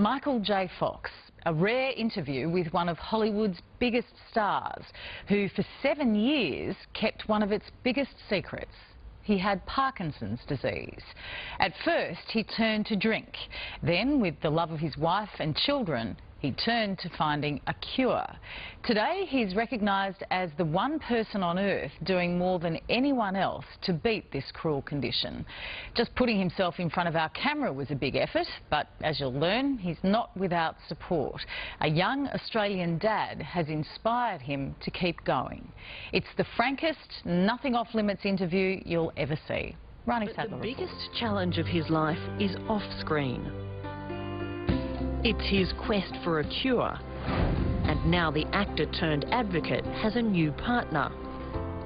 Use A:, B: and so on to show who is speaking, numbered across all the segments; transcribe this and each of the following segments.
A: Michael J. Fox, a rare interview with one of Hollywood's biggest stars, who for 7 years kept one of its biggest secrets. He had Parkinson's disease. At first, he turned to drink. Then, with the love of his wife and children, he turned to finding a cure. Today, he's recognised as the one person on earth doing more than anyone else to beat this cruel condition. Just putting himself in front of our camera was a big effort, but as you'll learn, he's not without support. A young Australian dad has inspired him to keep going. It's the frankest, nothing off-limits interview you'll ever see. Ronnie Sadler.
B: The biggest challenge of his life is off-screen. It's his quest for a cure, and now the actor-turned-advocate has a new partner.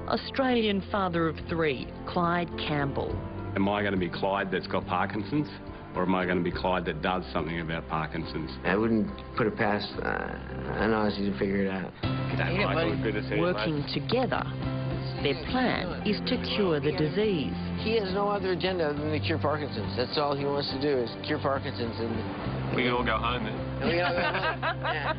B: Australian father of 3, Clyde Campbell.
C: Am I going to be Clyde that's got Parkinson's, or am I going to be Clyde that does something about Parkinson's?
D: I wouldn't put it past an Aussie to figure it out.
C: G'day, Michael. Good to see you,
B: Working together, their plan is to cure the disease.
D: He has no other agenda other than to cure Parkinson's. That's all he wants to do, is cure Parkinson's. And
C: we can all go home then.
D: And we all go home. Yeah.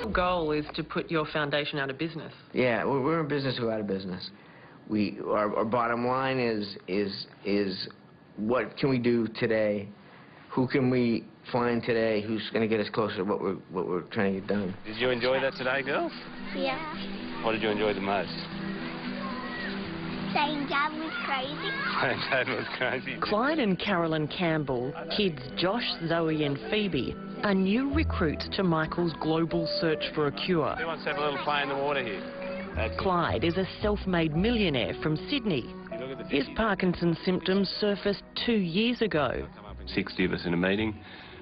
E: The goal is to put your foundation out of business.
D: Yeah, we're in business to go out of business. Our bottom line is what can we do today? Who can we find today who's going to get us closer to what we're trying to get done?
C: Did you enjoy that today, girls?
F: Yeah.
C: What did you enjoy the most?
F: Saying Dad was crazy.
C: Dad was crazy.
B: Clyde and Carolyn Campbell, kids Josh, Zoe and Phoebe, are new recruits to Michael's global search for a cure.
C: Who wants to have a little play in the water here?
B: Clyde is a self-made millionaire from Sydney. His Parkinson's symptoms surfaced 2 years ago.
C: 60 of us in a meeting.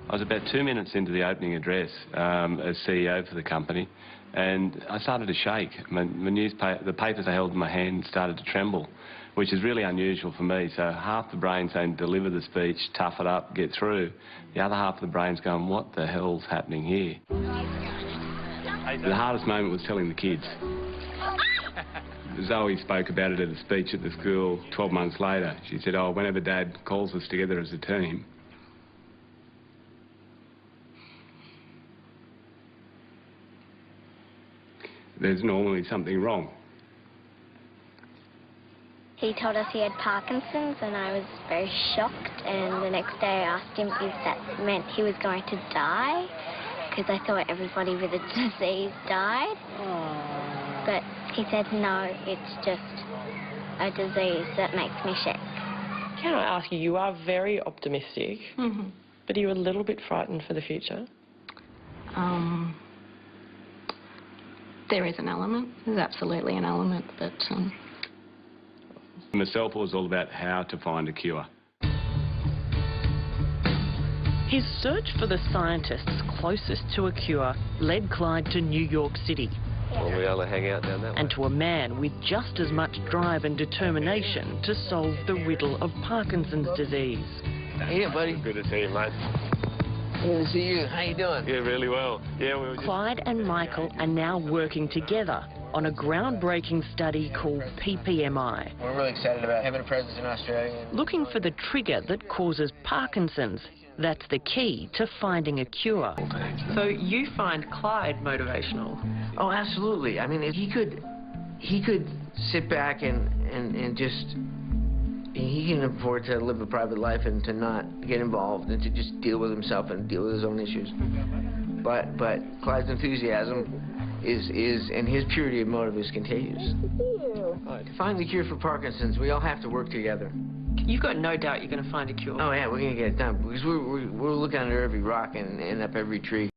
C: I was about 2 minutes into the opening address as CEO for the company, and I started to shake. The papers I held in my hand started to tremble, which is really unusual for me. So half the brain's saying, deliver the speech, tough it up, get through. The other half of the brain's going, what the hell's happening here? The hardest moment was telling the kids. Zoe spoke about it at a speech at the school 12 months later. She said, oh, whenever Dad calls us together as a team, there's normally something wrong.
F: He told us he had Parkinson's and I was very shocked, and the next day I asked him if that meant he was going to die, because I thought everybody with a disease died. But he said no, it's just a disease that makes me sick.
E: Can I ask you are very optimistic, but are you a little bit frightened for the future?
G: There is an element. There's absolutely an element, but...
C: Myself, it was all about how to find a cure.
B: His search for the scientists closest to a cure led Clyde to New York City.
H: Well, we able to hang out down that way.
B: And to a man with just as much drive and determination to solve the riddle of Parkinson's disease.
D: Hey, buddy.
H: Good to see you, mate.
D: Good to see you. How you doing?
H: Yeah, really well. Yeah, we were just...
B: Clyde and Michael are now working together on a groundbreaking study called PPMI.
D: We're really excited about having a presence in Australia.
B: Looking for the trigger that causes Parkinson's. That's the key to finding a cure.
E: So you find Clyde motivational?
D: Oh, absolutely. I mean, he could sit back and just... He can afford to live a private life and to not get involved and to just deal with himself and deal with his own issues. But Clyde's enthusiasm is and his purity of motive is contagious. To find the cure for Parkinson's, we all have to work together.
E: You've got no doubt you're going to find a cure.
D: Oh yeah, we're going to get it done because we're looking under every rock and up every tree